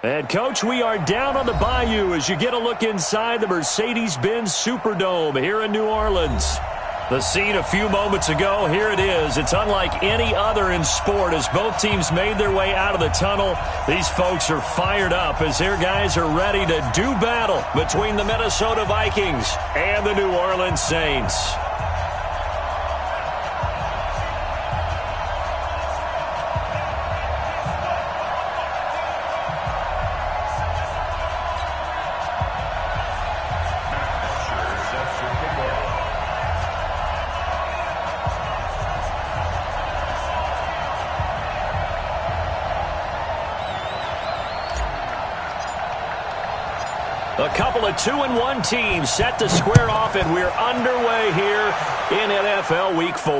And, Coach, we are down on the Bayou as you get a look inside the Mercedes-Benz Superdome here in New Orleans. The scene a few moments ago, here it is. It's unlike any other in sport as both teams made their way out of the tunnel. These folks are fired up as their guys are ready to do battle between the Minnesota Vikings and the New Orleans Saints. A couple of 2-1 teams set to square off, and we're underway here in NFL Week 4.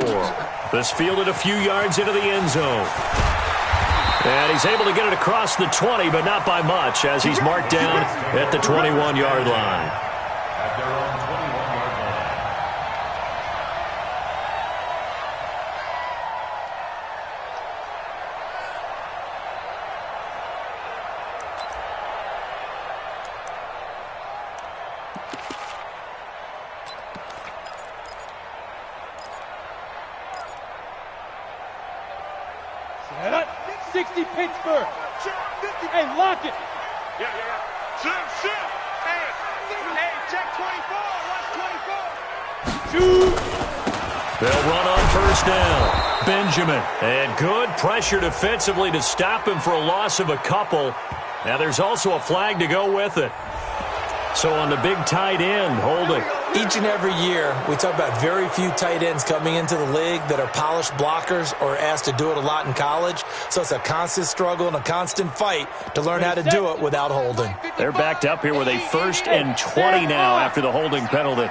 This fielded a few yards into the end zone. And he's able to get it across the 20, but not by much, as he's marked down at the 21-yard line. Pittsburgh. Hey, lock it. Yeah. Shoot. Hey, check 24. Watch 24. They'll run on first down. Benjamin. And good pressure defensively to stop him for a loss of a couple. Now there's also a flag to go with it. So on the big tight end, holding. Each and every year, we talk about very few tight ends coming into the league that are polished blockers or asked to do it a lot in college. So it's a constant struggle and a constant fight to learn how to do it without holding. They're backed up here with a 1st and 20 now after the holding penalty.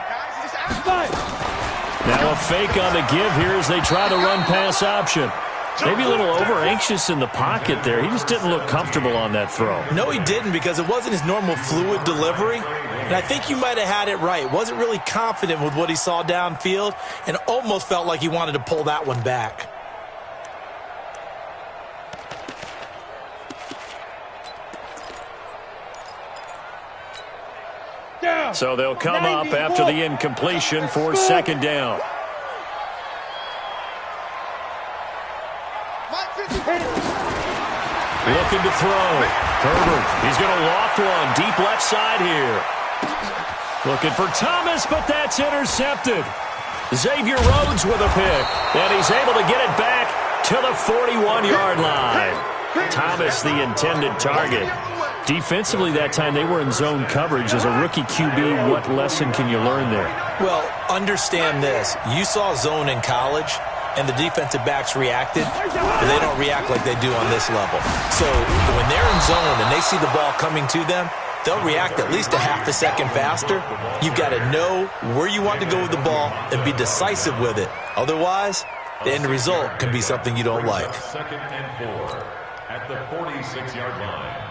Now a fake on the give here as they try the run-pass option. Maybe a little over-anxious in the pocket there. He just didn't look comfortable on that throw. No, he didn't, because it wasn't his normal fluid delivery. And I think you might have had it right. Wasn't really confident with what he saw downfield and almost felt like he wanted to pull that one back. So they'll come up after the incompletion for 2nd down. Looking to throw. Herbert, he's going to loft one deep left side here. Looking for Thomas, but that's intercepted. Xavier Rhodes with a pick, and he's able to get it back to the 41-yard line. Thomas, the intended target. Defensively that time, they were in zone coverage. As a rookie QB, what lesson can you learn there? Well, understand this. You saw zone in college, and the defensive backs reacted, but they don't react like they do on this level. So when they're in zone and they see the ball coming to them, they'll react at least a half a second faster. You've got to know where you want to go with the ball and be decisive with it. Otherwise, the end result can be something you don't like. 2nd and 4 at the 46-yard line.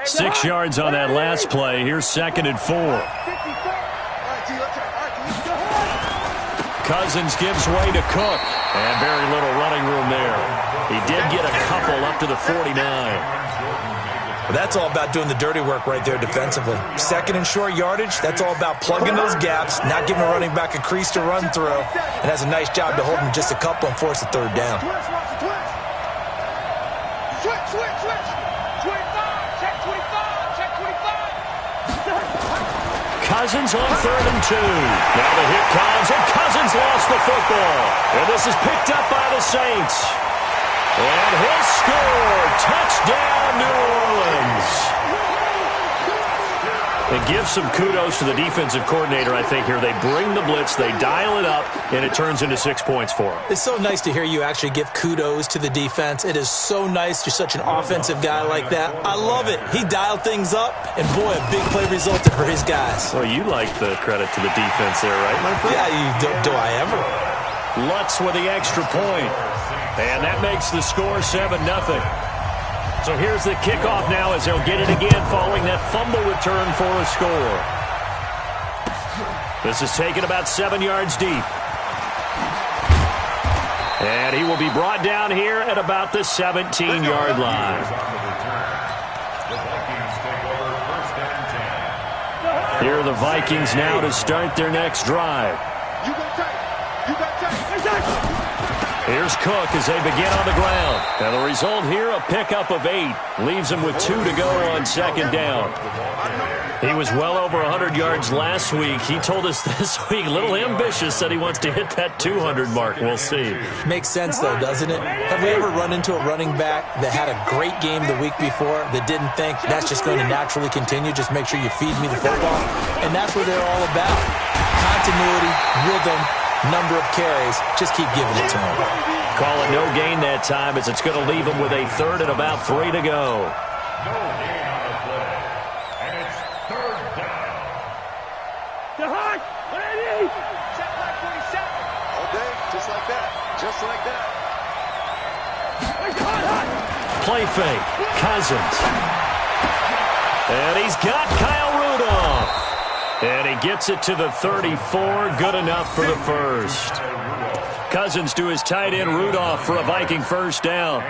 Six yards on that last play. Here's 2nd and 4. Cousins gives way to Cook. And very little running room there. He did get a couple up to the 49. Well, that's all about doing the dirty work right there defensively. 2nd and short yardage, that's all about plugging those gaps, not giving a running back a crease to run through. And that's a nice job to hold him just a couple and force a 3rd down. Cousins on 3rd and 2. Now the hit comes, and Cousins lost the football. And this is picked up by the Saints. And he'll score. Touchdown, New Orleans. It gives some kudos to the defensive coordinator, I think, here. They bring the blitz, they dial it up, and it turns into 6 points for them. It's so nice to hear you actually give kudos to the defense. It is so nice. You're such an offensive guy like that. I love it. He dialed things up, and boy, a big play resulted for his guys. Well, you like the credit to the defense there, right, my friend? Yeah, do I ever? Lutz with the extra point. And that makes the score 7-0. So here's the kickoff now as they'll get it again following that fumble return for a score. This is taken about 7 yards deep. And he will be brought down here at about the 17-yard line. Here are the Vikings now to start their next drive. Here's Cook as they begin on the ground. And the result here, a pickup of 8. Leaves him with 2 to go on second down. He was well over 100 yards last week. He told us this week, a little ambitious, said he wants to hit that 200 mark. We'll see. Makes sense, though, doesn't it? Have we ever run into a running back that had a great game the week before that didn't think that's just going to naturally continue? Just make sure you feed me the football. And that's what they're all about. Continuity, rhythm, number of carries. Just keep giving it to him. Call it no gain that time as it's going to leave him with a third and about 3 to go. No gain on the play. And it's third down. Check back 47. All day, just like that. Just like that. Play fake. Cousins. And he's got Kyle Rudolph. And he gets it to the 34. Good enough for the first. Cousins to his tight end Rudolph for a Viking first down.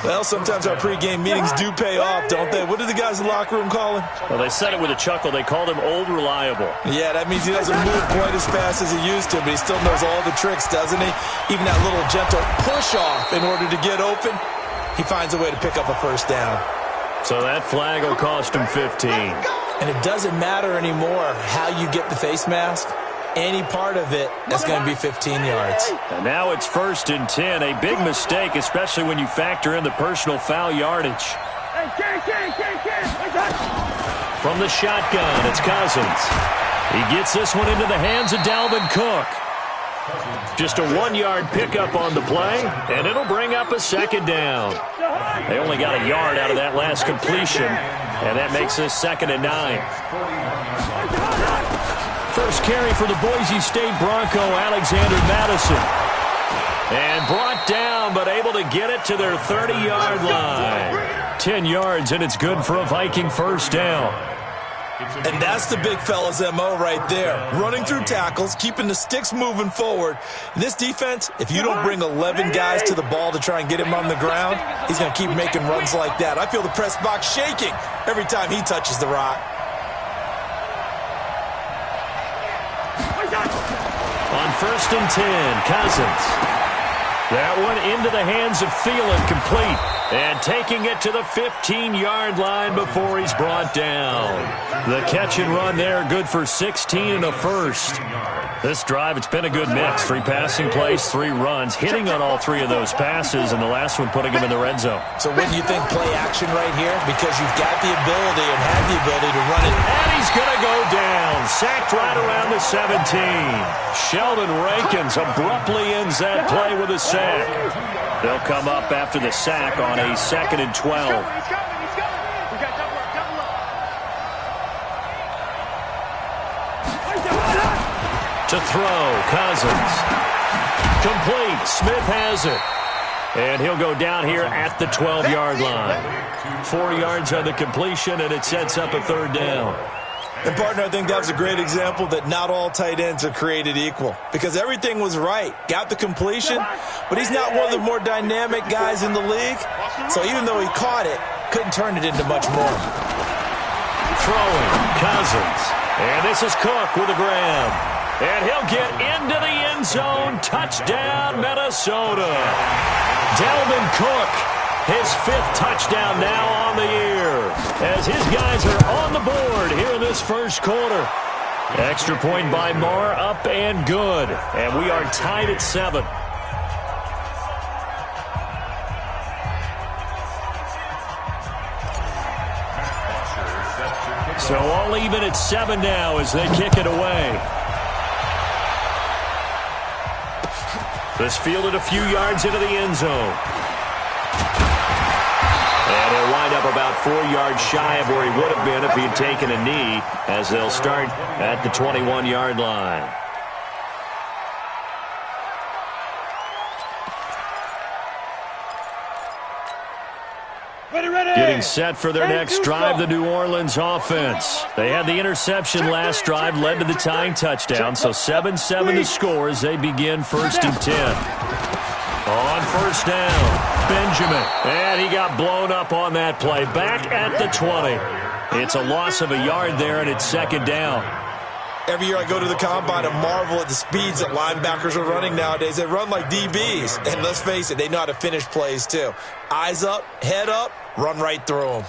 Well, sometimes our pregame meetings do pay off, don't they? What do the guys in the locker room call him? Well, they said it with a chuckle. They called him Old Reliable. Yeah, that means he doesn't move quite as fast as he used to, but he still knows all the tricks, doesn't he? Even that little gentle push-off in order to get open, he finds a way to pick up a first down. So that flag will cost him 15. And it doesn't matter anymore how you get the face mask. Any part of it, that's going to be 15 yards. And now it's 1st and 10. A big mistake, especially when you factor in the personal foul yardage. From the shotgun, it's Cousins. He gets this one into the hands of Dalvin Cook. Just a 1-yard pickup on the play, and it'll bring up a second down. They only got a yard out of that last completion, and that makes this 2nd and 9. First carry for the Boise State Bronco, Alexander Madison. And brought down, but able to get it to their 30-yard line. 10 yards, and it's good for a Viking first down. And that's the big fella's MO right there. Running through tackles, keeping the sticks moving forward. In this defense, if you don't bring 11 guys to the ball to try and get him on the ground, he's going to keep making runs like that. I feel the press box shaking every time he touches the rock. On 1st and 10, Cousins. That one into the hands of Thielen, complete. And taking it to the 15-yard line before he's brought down. The catch and run there, good for 16 and a first. This drive, it's been a good mix. 3 passing plays, 3 runs, hitting on all 3 of those passes, and the last one putting him in the red zone. So when you think play action right here? Because you've got the ability and have the ability to run it. And he's going to go down. Sacked right around the 17. Sheldon Rankins abruptly ends that play with a sack. They'll come up after the sack on a 2nd and 12. He's coming. We got double up. To throw, Cousins. Complete. Smith has it. And he'll go down here at the 12-yard line. 4 yards on the completion, and it sets up a 3rd down. And, partner, I think that was a great example that not all tight ends are created equal. Because everything was right. Got the completion, but he's not one of the more dynamic guys in the league. So even though he caught it, couldn't turn it into much more. Throwing, Cousins. And this is Cook with a grab. And he'll get into the end zone. Touchdown, Minnesota. Dalvin Cook, his 5th touchdown now on the year. As his guys are on the board here in this first quarter. Extra point by Marr, up and good. And we are tied at 7. So all even at 7 now as they kick it away. This fielded a few yards into the end zone. And he'll wind up about 4 yards shy of where he would have been if he had taken a knee, as they'll start at the 21-yard line. Getting set for their next drive, the New Orleans offense. They had the interception last drive, led to the tying touchdown, so 7-7 to score as they begin 1st and 10. On 1st down, Benjamin. And he got blown up on that play. Back at the 20. It's a loss of a yard there, and it's 2nd down. Every year I go to the combine and marvel at the speeds that linebackers are running nowadays. They run like DBs. And let's face it, they know how to finish plays too. Eyes up, head up, run right through them.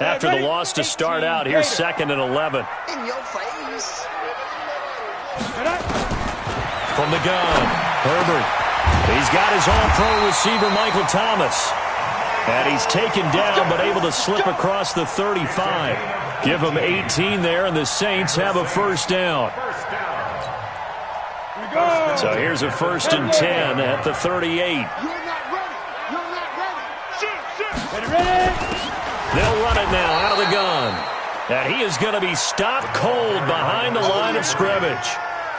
After the loss to start out, here's 2nd and 11. In your face. From the gun, Herbert. He's got his all-pro receiver, Michael Thomas. And he's taken down, but able to slip across the 35. Give him 18 there, and the Saints have a 1st down. So here's a 1st and 10 at the 38. You're not ready. You're not ready. Ready. They'll run it now out of the gun. And he is going to be stopped cold behind the line of scrimmage.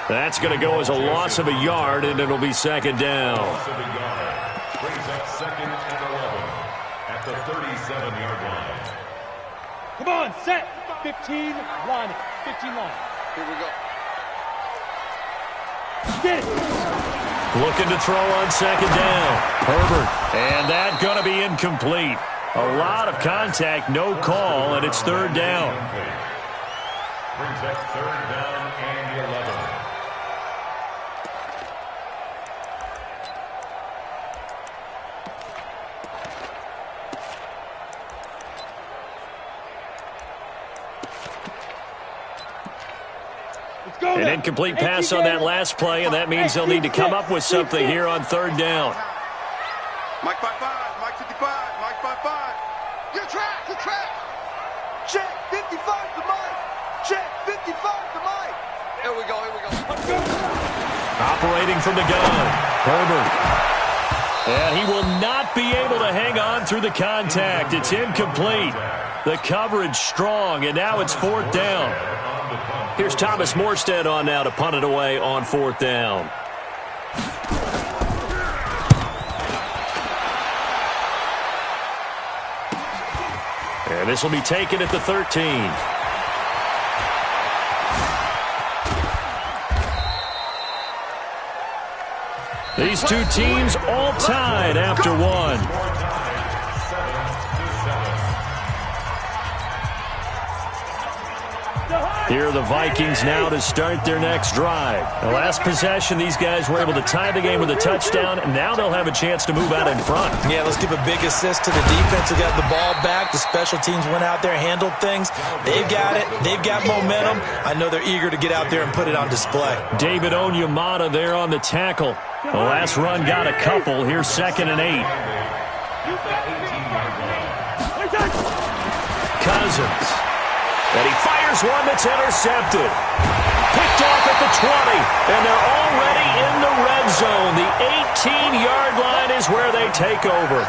That's going to go as a loss of a yard, and it'll be 2nd down. Loss of a yard. Brings up 2nd and 11 at the 37-yard line. Come on, set. 15 line. 15 line. Here we go. Get it. Looking to throw on 2nd down. Herbert. And that going to be incomplete. A lot of contact, no call, and it's 3rd down. Brings up 3rd down and 11. An incomplete pass on that last play, and that means they'll need to come up with something here on 3rd down. Mike 5-5. Mike 55. Mike 5-5. You're trapped. You're trapped. Check 55 to Mike. Check 55 to Mike. Here we go. Here we go. Operating from the gun, Herbert. And he will not be able to hang on through the contact. It's incomplete. The coverage strong, and now it's 4th down. Here's Thomas Morstead on now to punt it away on 4th down. And this will be taken at the 13. These two teams all tied after one. Here are the Vikings now to start their next drive. The last possession, these guys were able to tie the game with a touchdown, and now they'll have a chance to move out in front. Yeah, let's give a big assist to the defense who got the ball back. The special teams went out there, handled things. They've got it. They've got momentum. I know they're eager to get out there and put it on display. David Onyemata there on the tackle. The last run got a couple. Here's 2nd and 8. Cousins. And he fires one that's intercepted. Picked off at the 20. And they're already in the red zone. The 18-yard line is where they take over.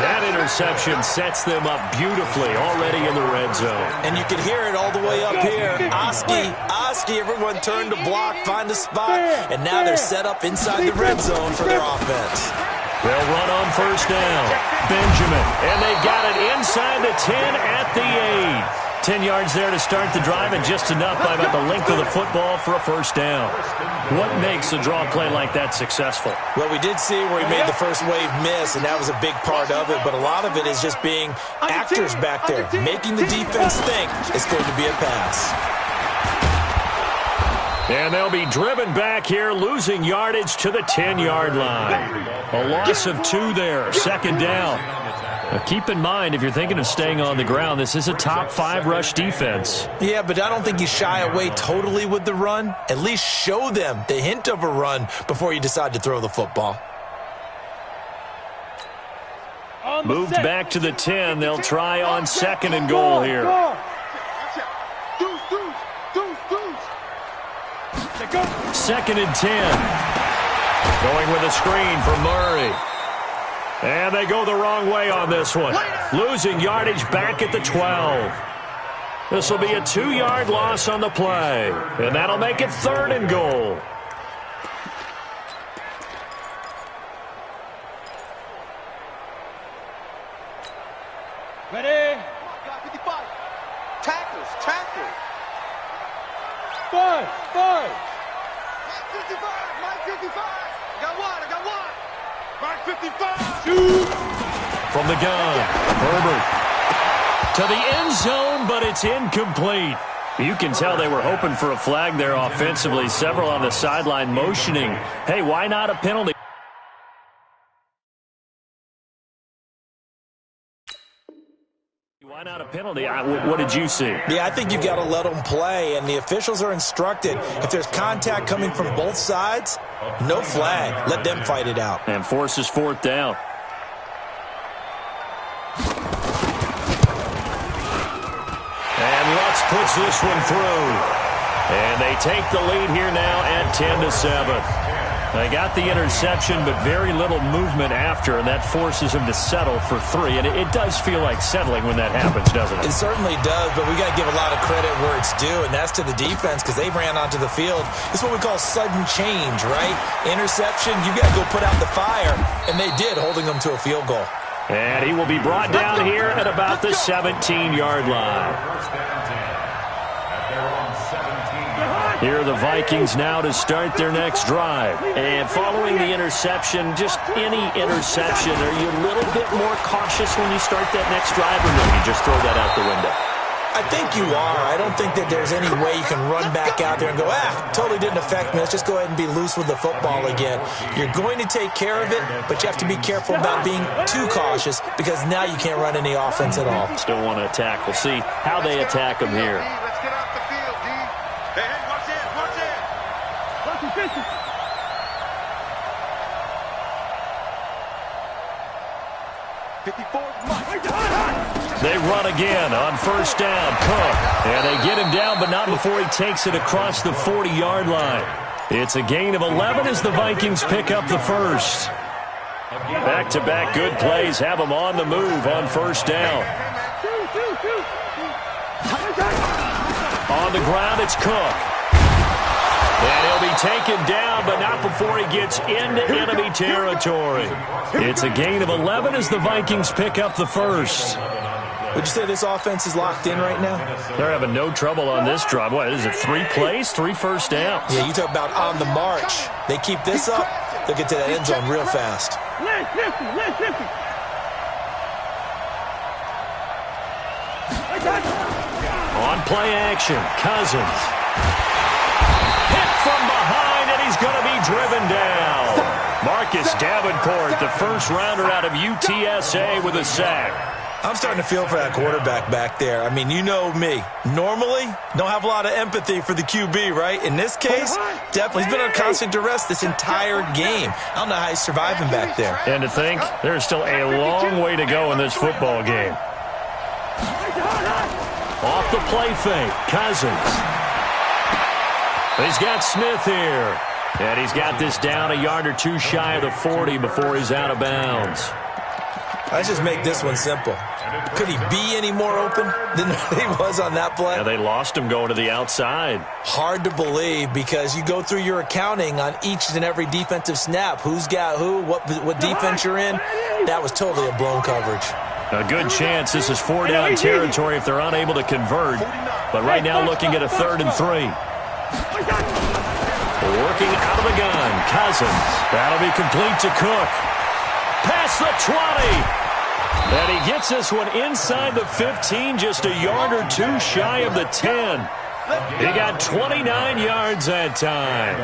That interception sets them up beautifully already in the red zone. And you can hear it all the way up here. Oski, everyone turned to block, find a spot, and now they're set up inside the red zone for their offense. They'll run on 1st down. Benjamin, and they got it inside the 10 at the 8. 10 yards there to start the drive, and just enough by about the length of the football for a 1st down. What makes a draw play like that successful? Well, we did see where he made the first wave miss, and that was a big part of it, but a lot of it is just being actors back there, making the defense think it's going to be a pass. And they'll be driven back here, losing yardage to the 10-yard line. A loss of 2 there, 2nd down. Now keep in mind, if you're thinking of staying on the ground, this is a top 5 rush defense. Yeah, but I don't think you shy away totally with the run. At least show them the hint of a run before you decide to throw the football. Moved back to the 10. They'll try on 2nd and goal here. 2nd and 10. Going with a screen for Murray. And they go the wrong way on this one. Losing yardage back at the 12. This will be a 2-yard loss on the play. And that'll make it 3rd and goal. Ready? 55. Tackles, tackles. 5, 5. Mike 55, Mike 55. I got one. Mike 55. Shoot. From the gun, Herbert to the end zone, but it's incomplete. You can tell they were hoping for a flag there offensively. Several on the sideline motioning, hey, why not a penalty? Why not a penalty? What did you see? Yeah, I think you've got to let them play, and the officials are instructed. If there's contact coming from both sides, no flag. Let them fight it out. And forces fourth down. And Lutz puts this one through. And they take the lead here now at 10-7. They got the interception, but very little movement after, and that forces him to settle for 3. And it does feel like settling when that happens, doesn't it? It certainly does, but we got to give a lot of credit where it's due, and that's to the defense because they ran onto the field. It's what we call sudden change, right? Interception, you got to go put out the fire, and they did, holding them to a field goal. And he will be brought down here at about the 17-yard line. Here are the Vikings now to start their next drive. And following the interception, just any interception, are you a little bit more cautious when you start that next drive, or no, you just throw that out the window? I think you are. I don't think that there's any way you can run back out there and go, totally didn't affect me. Let's just go ahead and be loose with the football again. You're going to take care of it, but you have to be careful about being too cautious because now you can't run any offense at all. Still want to attack. We'll see how they attack them here. Let's get off the field, D. Hey, watch it. Watch it, 50. They run again on first down. Cook. And they get him down, but not before he takes it across the 40-yard line. It's a gain of 11 as the Vikings pick up the first. Back-to-back good plays have them on the move on first down. On the ground, it's Cook. And he'll be taken down, but not before he gets into enemy territory. It's a gain of 11 as the Vikings pick up the first. Would you say this offense is locked in right now? They're having no trouble on this drive. What is it, 3 plays, 3 first downs? Yeah, you talk about on the march. They keep this up, they'll get to that end zone real fast. Left 50. On play action, Cousins. Hit from behind, and he's going to be driven down. Marcus Davenport, the first rounder out of UTSA with a sack. I'm starting to feel for that quarterback back there. I mean, you know me. Normally, don't have a lot of empathy for the QB, right? In this case, definitely. He's been on constant duress this entire game. I don't know how he's surviving back there. And to think, there's still a long way to go in this football game. Off the play fake, Cousins. He's got Smith here. And he's got this down a yard or two shy of the 40 before he's out of bounds. Let's just make this one simple. Could he be any more open than he was on that play? Yeah, they lost him going to the outside. Hard to believe because you go through your accounting on each and every defensive snap. Who's got who, what defense you're in. That was totally a blown coverage. A good chance this is 4-down territory if they're unable to convert. But right now looking at a 3rd and 3. Working out of the gun, Cousins. That'll be complete to Cook. Past the 20. And he gets this one inside the 15, just a yard or two shy of the 10. He got 29 yards that time.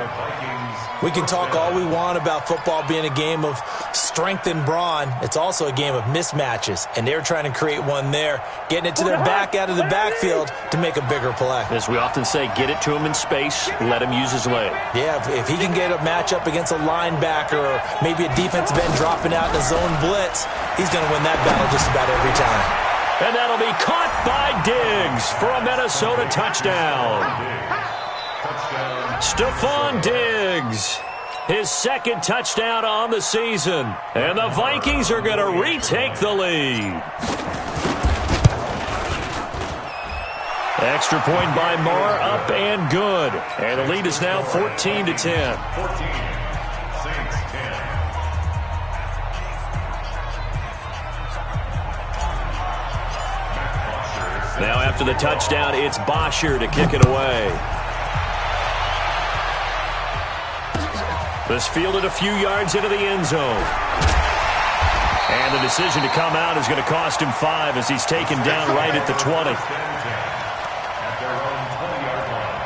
We can talk all we want about football being a game of strength and brawn. It's also a game of mismatches, and they're trying to create one there, getting it to their back out of the backfield to make a bigger play. As we often say, get it to him in space, let him use his leg. Yeah, if he can get a matchup against a linebacker or maybe a defensive end dropping out in a zone blitz, he's going to win that battle just about every time. And that'll be caught by Diggs for a Minnesota touchdown. Stephon Diggs, his 2nd touchdown on the season. And the Vikings are going to retake the lead. Extra point by Marr, up and good. And the lead is now 14-10. 14. After the touchdown, it's Bosher to kick it away. This fielded a few yards into the end zone. And the decision to come out is going to cost him 5 as he's taken down right at the 20. At their own 20-yard line.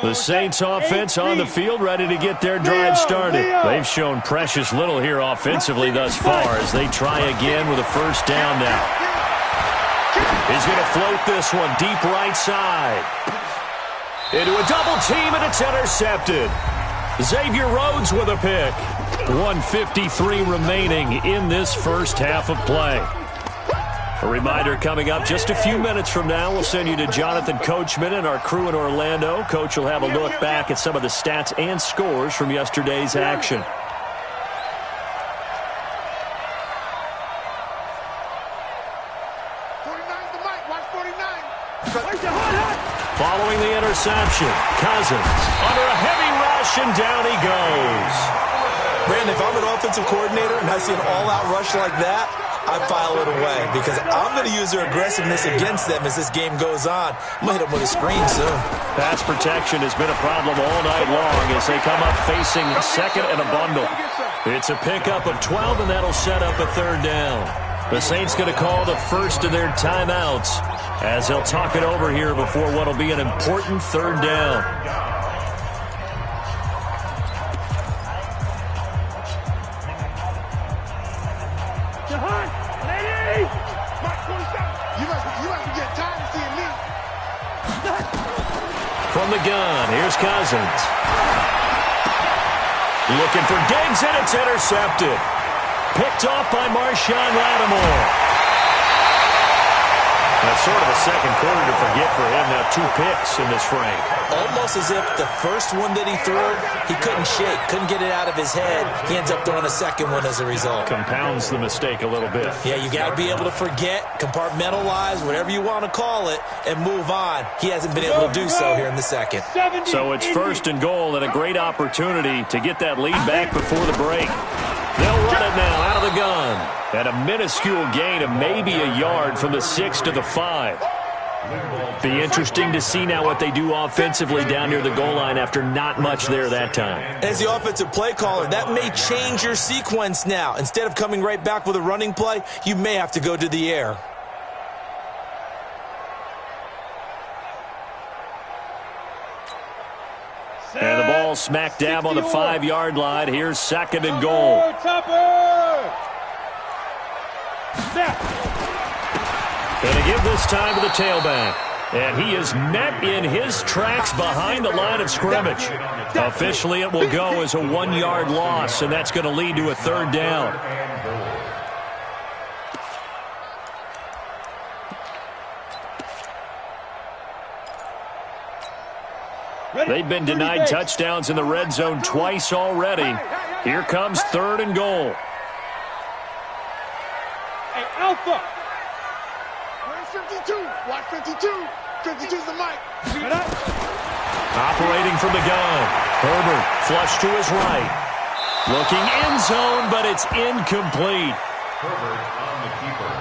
The Saints offense on the field, ready to get their drive started. They've shown precious little here offensively thus far as they try again with a first down now. He's going to float this one deep right side. Into a double team, and it's intercepted. Xavier Rhodes with a pick. 1:53 remaining in this first half of play. A reminder coming up just a few minutes from now. We'll send you to Jonathan Coachman and our crew in Orlando. Coach will have a look back at some of the stats and scores from yesterday's action. Following the interception, Cousins under a heavy rush, and down he goes. Brandon, if I'm an offensive coordinator and I see an all-out rush like that, I file it away because I'm going to use their aggressiveness against them as this game goes on. I'm going to hit them with a screen soon. Pass protection has been a problem all night long as they come up facing second and a bundle. It's a pickup of 12, and that'll set up a third down. The Saints going to call the first of their timeouts as they'll talk it over here before what will be an important third down. From the gun, here's Cousins. Looking for Diggs, and it's intercepted. Picked off by Marshawn Lattimore. That's sort of a second quarter to forget for him. Now 2 picks in this frame. Almost as if the first one that he threw, he couldn't shake, couldn't get it out of his head. He ends up throwing a second one as a result. Compounds the mistake a little bit. Yeah, you got to be able to forget, compartmentalize, whatever you want to call it, and move on. He hasn't been able to do so here in the second. So it's first and goal and a great opportunity to get that lead back before the break. They'll run it now out of the gun. And a minuscule gain of maybe a yard from the 6 to the 5. Be interesting to see now what they do offensively down near the goal line after not much there that time. As the offensive play caller, that may change your sequence now. Instead of coming right back with a running play, you may have to go to the air. And the ball smack dab on the 5-yard line. Here's second and goal. Going to give this time to the tailback. And he is met in his tracks behind the line of scrimmage. Officially, it will go as a 1-yard loss, and that's going to lead to a third down. They've been denied touchdowns in the red zone twice already. Here comes third and goal. Hey, Alpha. Where's 52? Watch 52. 52's the mic. Operating from the gun. Herbert flush to his right. Looking end zone, but it's incomplete. Herbert on the keeper.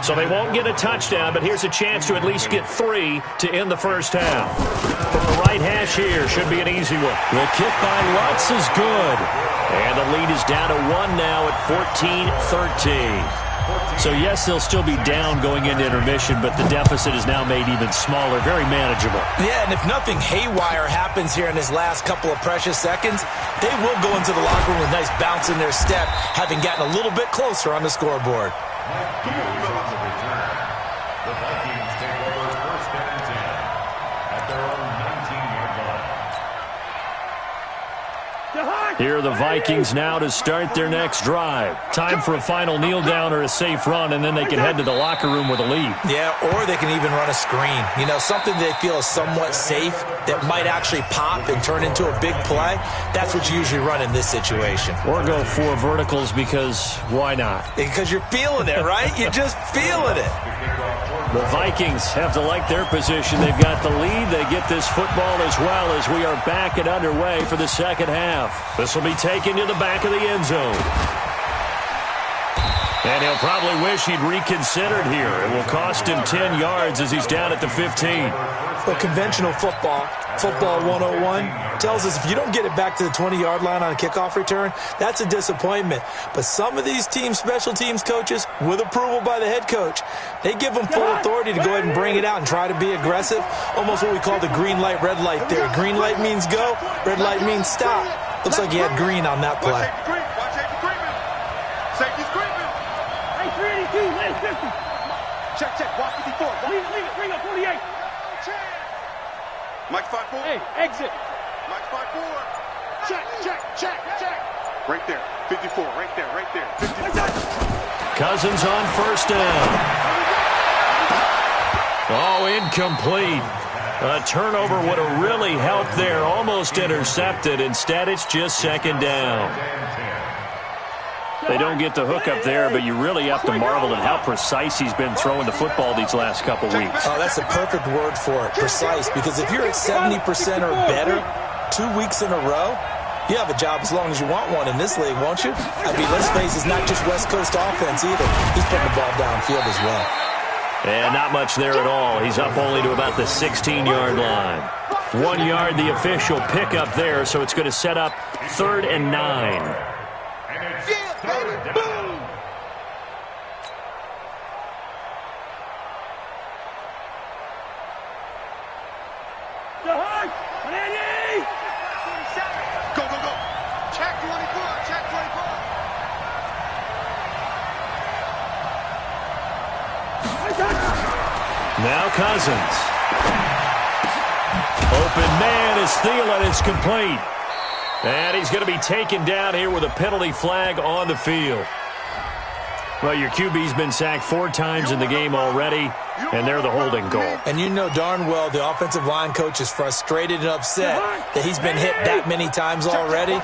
So they won't get a touchdown, but here's a chance to at least get 3 to end the first half. From the right hash here, should be an easy one. The kick by Lutz is good. And the lead is down to 1 now at 14-13. So, yes, they'll still be down going into intermission, but the deficit is now made even smaller, very manageable. Yeah, and if nothing haywire happens here in his last couple of precious seconds, they will go into the locker room with a nice bounce in their step, having gotten a little bit closer on the scoreboard. The Vikings take over first and 10 at their own 19-yard line. Here are the Vikings now to start their next drive. Time for a final kneel down or a safe run, and then they can head to the locker room with a lead. Yeah, or they can even run a screen. You know, something they feel is somewhat safe that might actually pop and turn into a big play, that's what you usually run in this situation. Or go 4 verticals because why not? Because you're feeling it, right? You're just feeling it. The Vikings have to like their position. They've got the lead. They get this football as well as we are back and underway for the second half. This will be taken to the back of the end zone. And he'll probably wish he'd reconsidered here. It will cost him 10 yards as he's down at the 15. Well, conventional football 101, tells us if you don't get it back to the 20-yard line on a kickoff return, that's a disappointment. But some of these special teams coaches, with approval by the head coach, they give them full authority to go ahead and bring it out and try to be aggressive, almost what we call the green light, red light theory. Green light means go, red light means stop. Looks like he had green on that play. Safety's creeping. Hey, 382, lane 50. Check, watch 54. Leave it, bring up 48. Mike 5-4. Hey, exit. Mike 5-4. Check. Right there. 54. Right there. 54. Cousins on first down. Oh, incomplete. A turnover would have really helped there. Almost intercepted. Instead, it's just second down. They don't get the hook up there, but you really have to marvel at how precise he's been throwing the football these last couple weeks. Oh, that's the perfect word for it, precise. Because if you're at 70% or better 2 weeks in a row, you have a job as long as you want one in this league, won't you? I mean, let's face it, it's not just West Coast offense either. He's putting the ball downfield as well. And not much there at all. He's up only to about the 16-yard line. 1 yard, the official pickup there, so it's going to set up 3rd and 9. Boom! Go. Check 24. Now Cousins. Open man is Thielen. It's complete. And he's going to be taken down here with a penalty flag on the field. Well, your QB's been sacked 4 times in the game already, and they're the holding goal. And you know darn well the offensive line coach is frustrated and upset that he's been hit that many times already.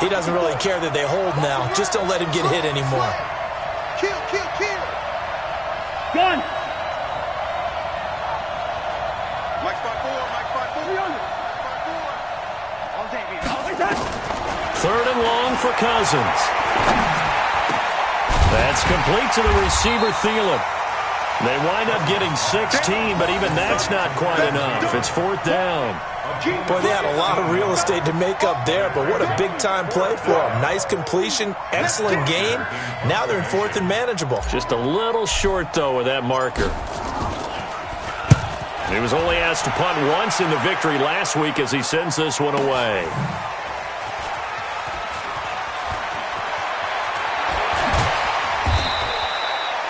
He doesn't really care that they hold now. Just don't let him get hit anymore. Kill. Gun. Mike 5-4. 3rd and long for Cousins. That's complete to the receiver, Thielen. They wind up getting 16, but even that's not quite enough. It's 4th down. Boy, they had a lot of real estate to make up there, but what a big-time play for them. Nice completion, excellent game. Now they're in 4th and manageable. Just a little short, though, with that marker. He was only asked to punt once in the victory last week as he sends this one away.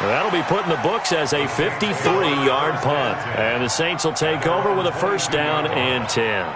That'll be put in the books as a 53-yard punt. And the Saints will take over with a 1st down and 10.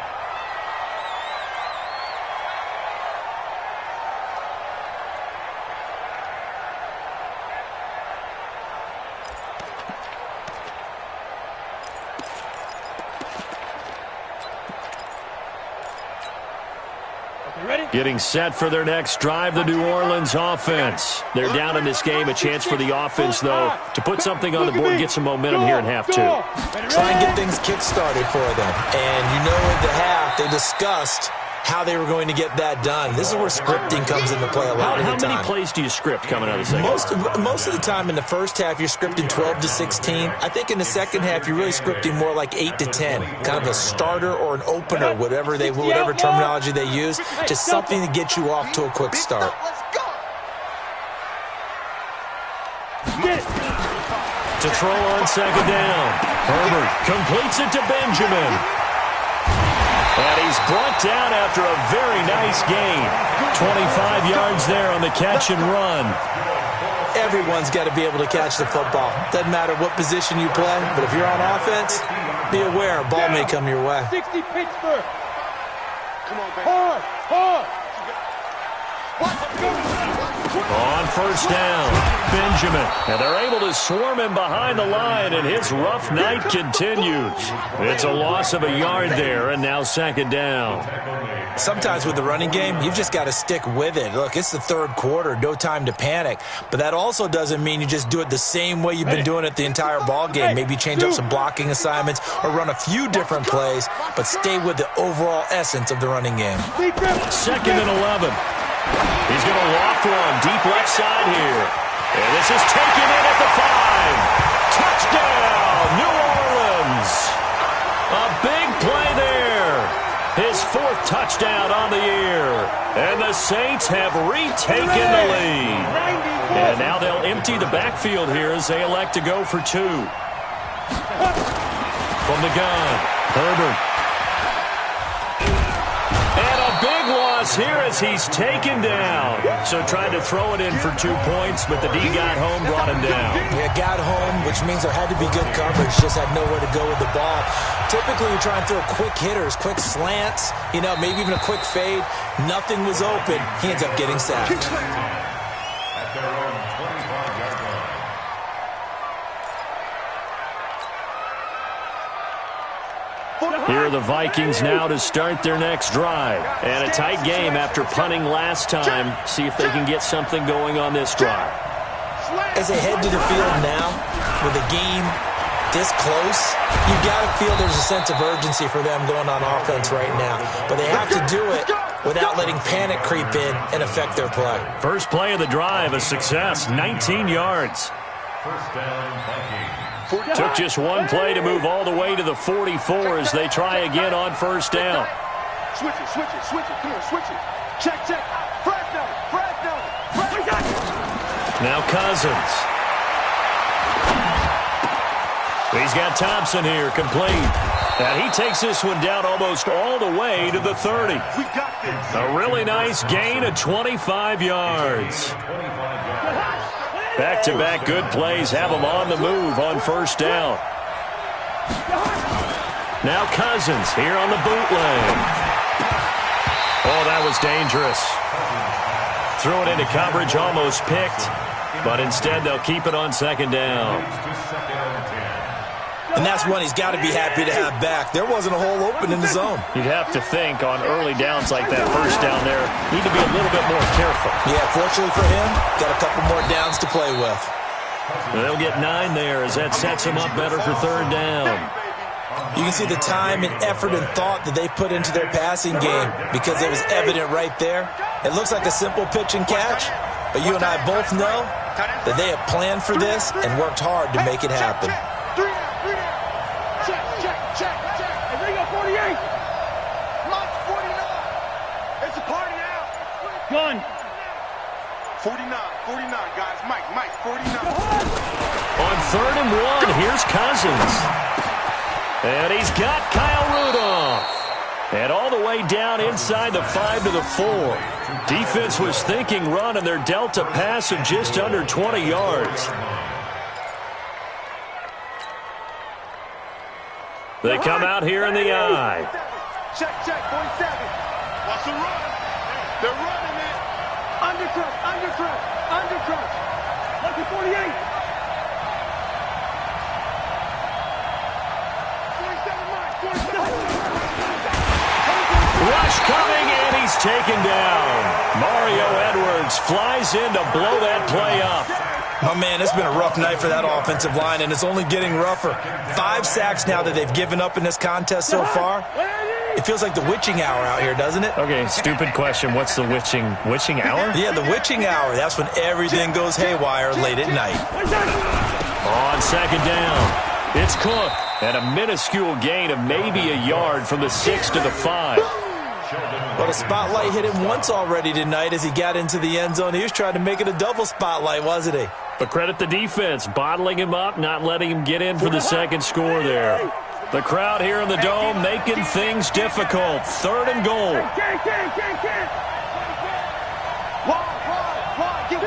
Getting set for their next drive, the New Orleans offense. They're down in this game. A chance for the offense, though, to put something on the board and get some momentum here in half 2. Try and get things kick-started for them. And you know in the half, they discussed how they were going to get that done. This is where scripting comes into play a lot of the time. How many plays do you script coming out of the second half? Most of the time in the first half, you're scripting 12 to 16. I think in the second half, you're really scripting more like 8 to 10. Kind of a starter or an opener, whatever terminology they use. Just something to get you off to a quick start. To throw on second down. Herbert completes it to Benjamin. And he's brought down after a very nice gain. 25 yards there on the catch and run. Everyone's got to be able to catch the football. Doesn't matter what position you play, but if you're on offense, be aware a ball may come your way. 60 Pittsburgh. Come on, baby. Hard. What? On first down, Benjamin. And they're able to swarm him behind the line, and his rough night continues. It's a loss of a yard there, and now second down. Sometimes with the running game, you've just got to stick with it. Look, it's the third quarter, no time to panic. But that also doesn't mean you just do it the same way you've been doing it the entire ball game. Maybe change up some blocking assignments or run a few different plays, but stay with the overall essence of the running game. Second and 11. He's going to loft one deep left side here. And this is taken in at the 5. Touchdown, New Orleans. A big play there. His 4th touchdown on the year. And the Saints have retaken the lead. And now they'll empty the backfield here as they elect to go for 2. From the gun, Herbert. Here as he's taken down. So tried to throw it in for 2 points, but the D got home, brought him down. Yeah, got home, which means there had to be good coverage. Just had nowhere to go with the ball. Typically, we try and throw quick hitters, quick slants, maybe even a quick fade. Nothing was open. He ends up getting sacked. At their own 25-yard line. Here are the Vikings now to start their next drive. And a tight game after punting last time. See if they can get something going on this drive. As they head to the field now, with the game this close, you've got to feel there's a sense of urgency for them going on offense right now. But they have to do it without letting panic creep in and affect their play. First play of the drive, a success, 19 yards. First down, Vikings. Took just one play to move all the way to the 44 as they try again on first down. Switch it, switch it, switch it. Come on, switch it. Check, check. Fred down. Now Cousins. He's got Thompson here, complete. And he takes this one down almost all the way to the 30. We got this. A really nice gain of 25 yards. Back-to-back good plays have them on the move on first down. Now Cousins here on the bootleg. Oh, that was dangerous. Threw it into coverage, almost picked. But instead, they'll keep it on second down. And that's one he's got to be happy to have back. There wasn't a hole open in the zone. You'd have to think on early downs like that first down there, need to be a little bit more careful. Yeah, fortunately for him, got a couple more downs to play with. They'll get 9 there as that sets them up better for third down. You can see the time and effort and thought that they put into their passing game because it was evident right there. It looks like a simple pitch and catch, but you and I both know that they have planned for this and worked hard to make it happen. Check. And they got 48. Mike, 49. It's a party now. Gun. 49, guys. Mike, 49. On third and 1, here's Cousins. And he's got Kyle Rudolph. And all the way down inside the 5 to the 4. Defense was thinking run, and they're dealt a pass of just under 20 yards. They come out here in the eye. Check, 47. What's the run? They're running it. Undercrush. Lucky 48. 47. Rush coming, and he's taken down. Mario Edwards flies in to blow that play up. Oh, man, it's been a rough night for that offensive line, and it's only getting rougher. 5 sacks now that they've given up in this contest so far. It feels like the witching hour out here, doesn't it? Okay, stupid question. What's the witching hour? Yeah, the witching hour. That's when everything goes haywire late at night. On second down, it's Cook. And a minuscule gain of maybe a yard from the 6 to the 5. But a spotlight hit him once already tonight as he got into the end zone. He was trying to make it a double spotlight, wasn't he? But credit the defense, bottling him up, not letting him get in for the second score there. The crowd here in the Dome making things difficult. Third and goal. Wide. Give two.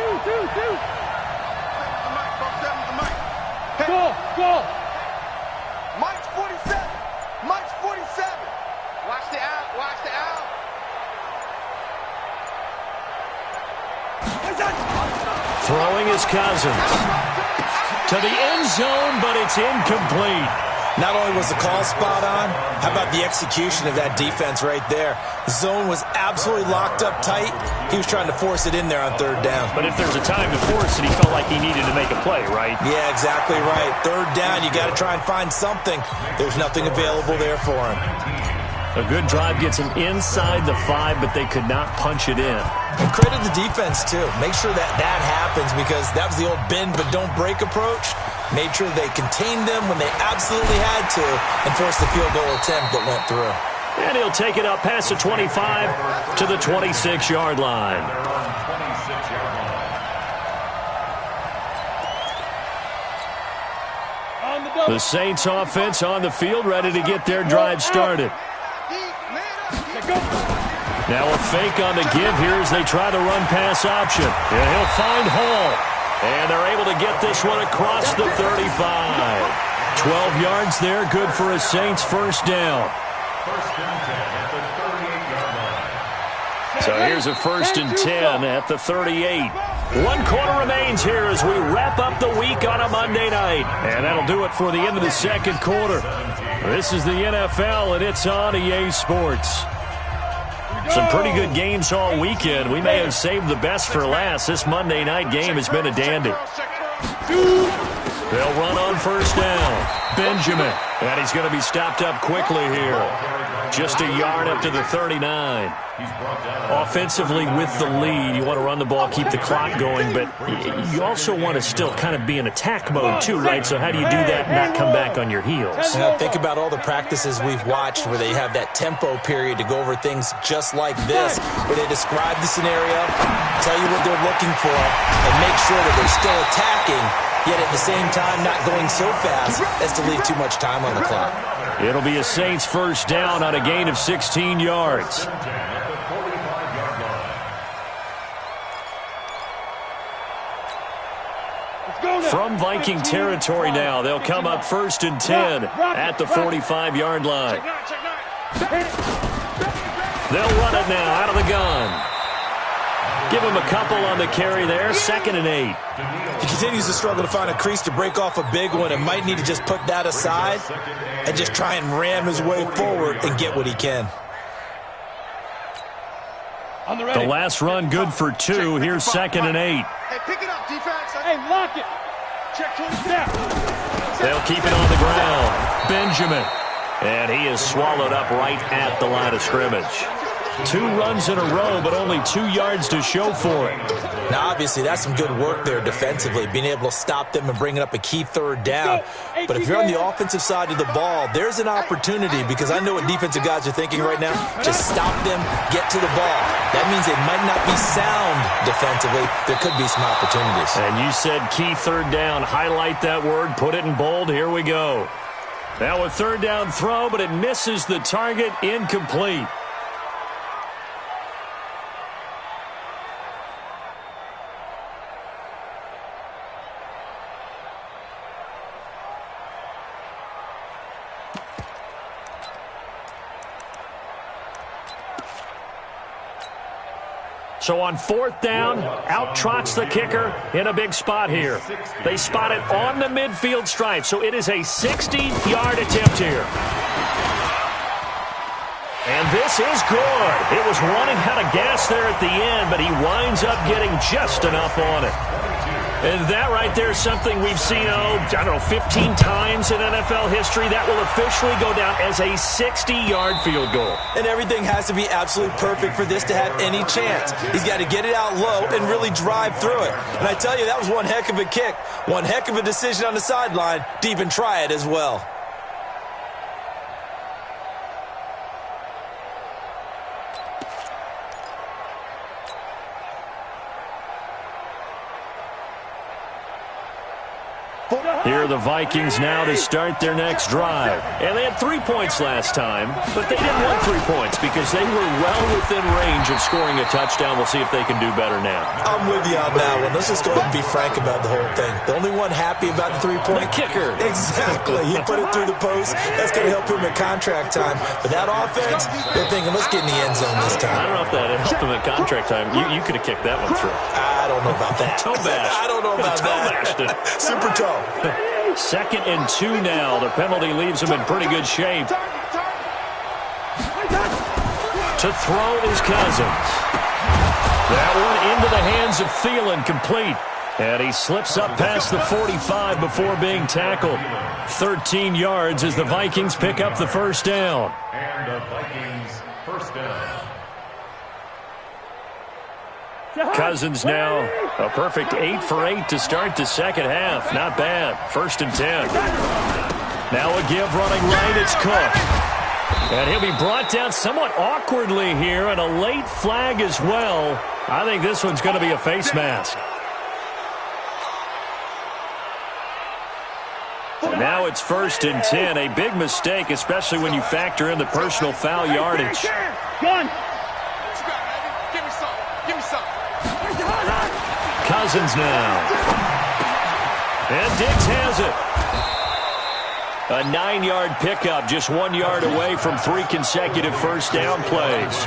Go. Mike's 47. Watch the out. Throwing his Cousins. To the end zone, but it's incomplete. Not only was the call spot on, how about the execution of that defense right there? The zone was absolutely locked up tight. He was trying to force it in there on third down. But if there's a time to force it, he felt like he needed to make a play, right? Yeah, exactly right. Third down, you got to try and find something. There's nothing available there for him. A good drive gets him inside the 5, but they could not punch it in. And credit the defense, too. Make sure that happens because that was the old bend but don't break approach. Made sure they contained them when they absolutely had to and forced the field goal attempt that went through. And he'll take it up past the 25 to the 26-yard line. The Saints offense on the field, ready to get their drive started. Now a fake on the give here as they try the run-pass option. And he'll find Hall. And they're able to get this one across the 35. 12 yards there, good for a Saints first down. So here's a 1st and 10 at the 38. 1 quarter remains here as we wrap up the week on a Monday night. And that'll do it for the end of the second quarter. This is the NFL, and it's on EA Sports. Some pretty good games all weekend. We may have saved the best for last. This Monday night game has been a dandy. They'll run on first down. Benjamin. And he's going to be stopped up quickly here. Just a yard up to the 39. Offensively with the lead, you want to run the ball, keep the clock going, but you also want to still kind of be in attack mode too, right? So how do you do that and not come back on your heels? Now, think about all the practices we've watched where they have that tempo period to go over things just like this, where they describe the scenario, tell you what they're looking for, and make sure that they're still attacking, yet at the same time not going so fast as to leave too much time on the clock. It'll be a Saints first down on a gain of 16 yards. From Viking territory now, they'll come up 1st and 10 at the 45-yard line. They'll run it now out of the gun. Give him a couple on the carry there, 2nd and 8. He continues to struggle to find a crease to break off a big one and might need to just put that aside and just try and ram his way forward and get what he can. The last run good for 2. Here's 2nd and 8. Hey, pick it up, defense. Hey, lock it. Check to the snap. They'll keep it on the ground. Benjamin. And he is swallowed up right at the line of scrimmage. 2 runs in a row, but only 2 yards to show for it. Now, obviously, that's some good work there defensively, being able to stop them and bringing up a key 3rd down. But if you're on the offensive side of the ball, there's an opportunity because I know what defensive guys are thinking right now. Just stop them, get to the ball. That means they might not be sound defensively. There could be some opportunities. And you said key 3rd down. Highlight that word. Put it in bold. Here we go. Now a 3rd down throw, but it misses the target. Incomplete. So on 4th down, out trots the kicker in a big spot here. They spot it on the midfield stripe, so it is a 60-yard attempt here. And this is good. It was running out of gas there at the end, but he winds up getting just enough on it. And that right there is something we've seen, I don't know, 15 times in NFL history. That will officially go down as a 60-yard field goal. And everything has to be absolutely perfect for this to have any chance. He's got to get it out low and really drive through it. And I tell you, that was one heck of a kick. One heck of a decision on the sideline to even try it as well. Here are the Vikings now to start their next drive. And they had 3 points last time, but they didn't want 3 points because they were well within range of scoring a touchdown. We'll see if they can do better now. I'm with you on that one. Let's just go ahead and be frank about the whole thing. The only one happy about the 3-point kicker. Exactly. He put it through the post. That's going to help him at contract time. But that offense, they're thinking, let's get in the end zone this time. I don't know if that helped him at contract time. You could have kicked that one through. I don't know about that. Toe bash. I don't know about that. Super toe. 2nd and 2 now. The penalty leaves him in pretty good shape. To throw is Cousins. That one into the hands of Thielen, complete. And he slips up past the 45 before being tackled. 13 yards as the Vikings pick up the first down. And the Vikings first down. Cousins now a perfect 8 for 8 to start the second half. Not bad. 1st and 10. Now a give running right. It's Cook. And he'll be brought down somewhat awkwardly here, and a late flag as well. I think this one's going to be a face mask. And now it's 1st and 10. A big mistake, especially when you factor in the personal foul yardage. Gun. Give me some. Give me some. Cousins now. And Diggs has it. A 9-yard pickup, just 1 yard away from 3 consecutive first down plays.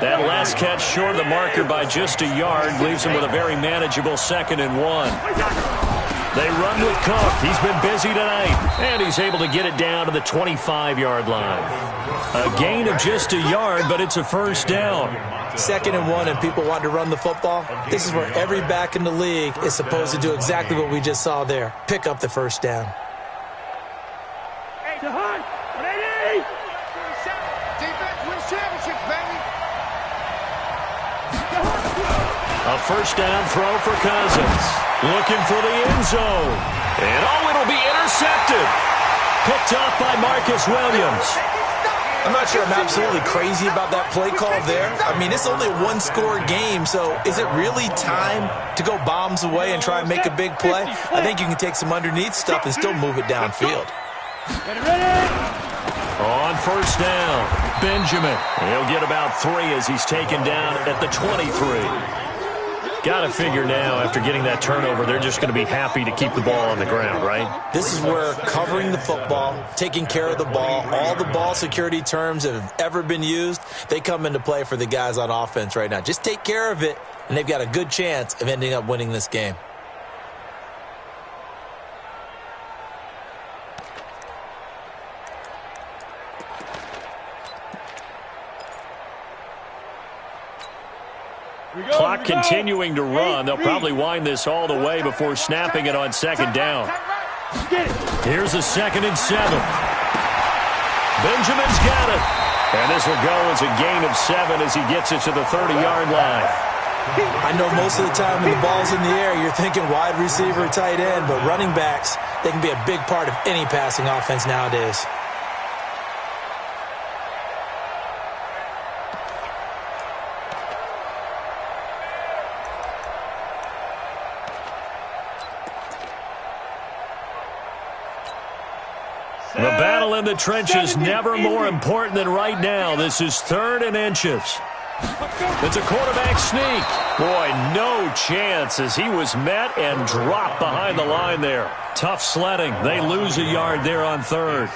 That last catch short of the marker by just a yard leaves him with a very manageable 2nd and 1. They run with Cook. He's been busy tonight. And he's able to get it down to the 25-yard line. A gain of just a yard, but it's a first down. 2nd and 1 and people want to run the football. This is where every back in the league is supposed to do exactly what we just saw there. Pick up the first down. Defense wins championships, baby. A first down throw for Cousins. Looking for the end zone. And it'll be intercepted. Picked off by Marcus Williams. I'm not sure I'm absolutely crazy about that play call there. I mean, it's only a 1-score game, so is it really time to go bombs away and try and make a big play? I think you can take some underneath stuff and still move it downfield. On first down, Benjamin. He'll get about 3 as he's taken down at the 23. Got to figure now, after getting that turnover, they're just going to be happy to keep the ball on the ground, right? This is where covering the football, taking care of the ball, all the ball security terms that have ever been used, they come into play for the guys on offense right now. Just take care of it, and they've got a good chance of ending up winning this game. Clock continuing to run. They'll probably wind this all the way before snapping it on 2nd down. Here's a 2nd and 7. Benjamin's got it. And this will go as a gain of 7 as he gets it to the 30-yard line. I know most of the time when the ball's in the air, you're thinking wide receiver, tight end, but running backs, they can be a big part of any passing offense nowadays. The battle in the trenches never more important than right now. This is 3rd and inches. It's a quarterback sneak. Boy, no chance as he was met and dropped behind the line there. Tough sledding. They lose a yard there on 3rd.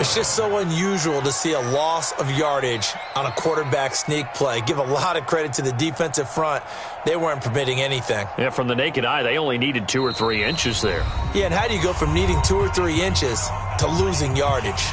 It's just so unusual to see a loss of yardage on a quarterback sneak play. Give a lot of credit to the defensive front. They weren't permitting anything. Yeah, from the naked eye, they only needed 2 or 3 inches there. Yeah, and how do you go from needing 2 or 3 inches to losing yardage?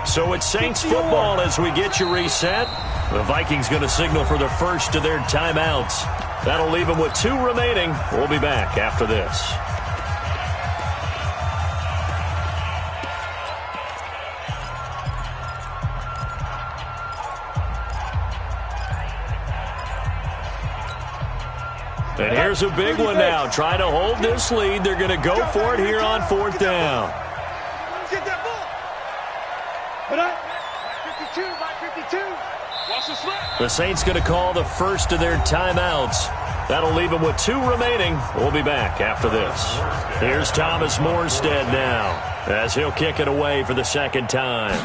So it's Saints football as we get you reset. The Vikings going to signal for the first of their timeouts. That'll leave them with 2 remaining. We'll be back after this. And here's a big one now. Trying to hold this lead. They're going to go for it here on 4th down. Get that ball. Put up. 52, by 52. Watch the slap. The Saints going to call the first of their timeouts. That'll leave them with 2 remaining. We'll be back after this. Here's Thomas Morstead now as he'll kick it away for the second time.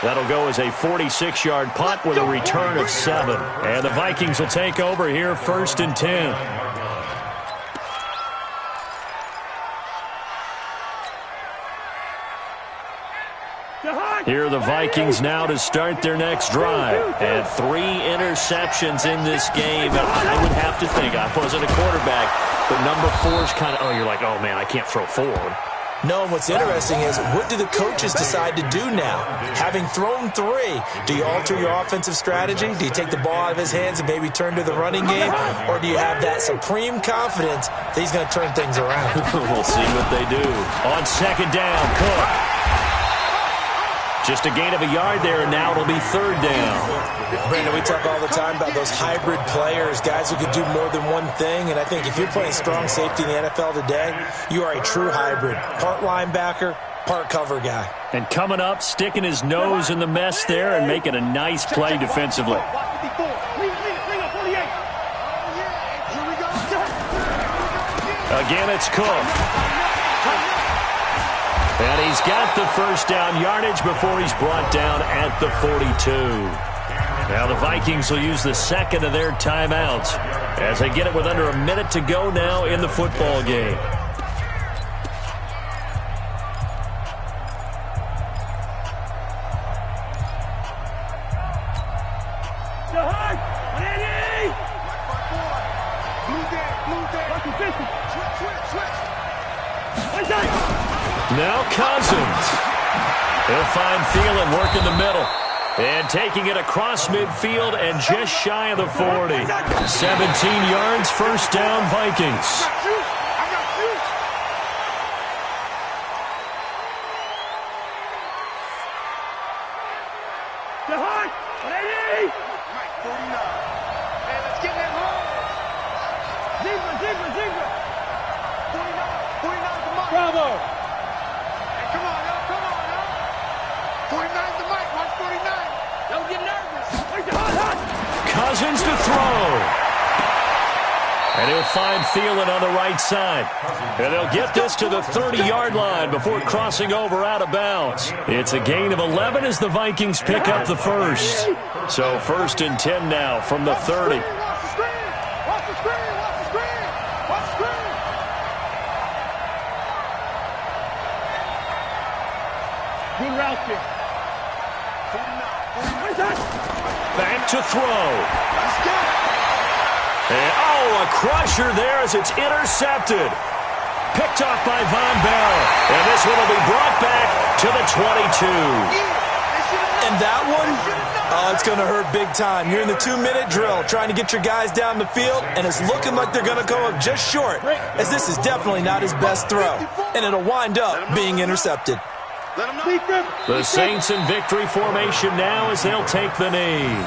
That'll go as a 46-yard punt with a return of 7. And the Vikings will take over here 1st and 10. Here are the Vikings now to start their next drive. And 3 interceptions in this game. I would have to think, I wasn't a quarterback, but number 4 is kind of, you're like, oh, man, I can't throw 4. No, and what's interesting is, what do the coaches decide to do now? Having thrown 3, do you alter your offensive strategy? Do you take the ball out of his hands and maybe turn to the running game? Or do you have that supreme confidence that he's going to turn things around? We'll see what they do. On 2nd down, Cook. Just a gain of a yard there, and now it'll be 3rd down. Brandon, we talk all the time about those hybrid players, guys who can do more than one thing, and I think if you're playing strong safety in the NFL today, you are a true hybrid. Part linebacker, part cover guy. And coming up, sticking his nose in the mess there and making a nice play defensively. Again, it's Cook. And he's got the first down yardage before he's brought down at the 42. Now the Vikings will use the 2nd of their timeouts as they get it with under a minute to go now in the football game. Now Cousins. He'll find Thielen working the middle. And taking it across midfield and just shy of the 40. 17 yards, first down, Vikings. Bravo. Cousins to throw. And he'll find Thielen on the right side. And they'll get this to the 30-yard line before crossing over out of bounds. It's a gain of 11 as the Vikings pick up the first. So 1st and 10 now from the 30. Good route here. Back to throw. And, a crusher there as it's intercepted. Picked off by Von Bell. And this one will be brought back to the 22. And that one, it's going to hurt big time. You're in the 2-minute drill trying to get your guys down the field, and it's looking like they're going to go up just short, as this is definitely not his best throw. And it'll wind up being intercepted. The Saints in victory formation now as they'll take the knee.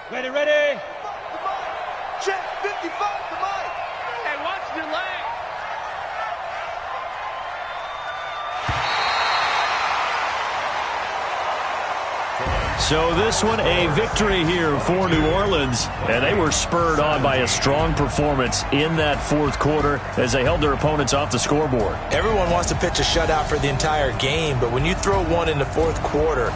Ready, ready. Check 55 to Mike. Hey, watch the leg. So this one a victory here for New Orleans, and they were spurred on by a strong performance in that 4th quarter as they held their opponents off the scoreboard. Everyone wants to pitch a shutout for the entire game, but when you throw one in the 4th quarter,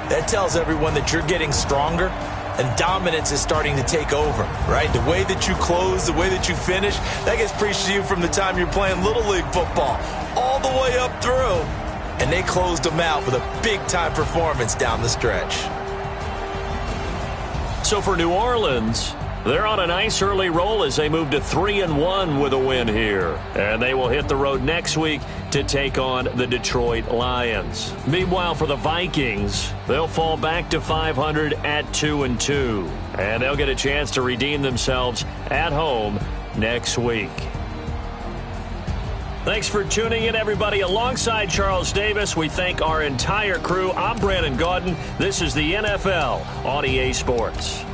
that tells everyone that you're getting stronger and dominance is starting to take over, right? The way that you close, the way that you finish, that gets preached to you from the time you're playing Little League football all the way up through. And they closed them out with a big-time performance down the stretch. So for New Orleans, they're on a nice early roll as they move to 3-1 with a win here. And they will hit the road next week to take on the Detroit Lions. Meanwhile, for the Vikings, they'll fall back to 500 at 2-2. And they'll get a chance to redeem themselves at home next week. Thanks for tuning in, everybody. Alongside Charles Davis, we thank our entire crew. I'm Brandon Gaudin. This is the NFL on EA Sports.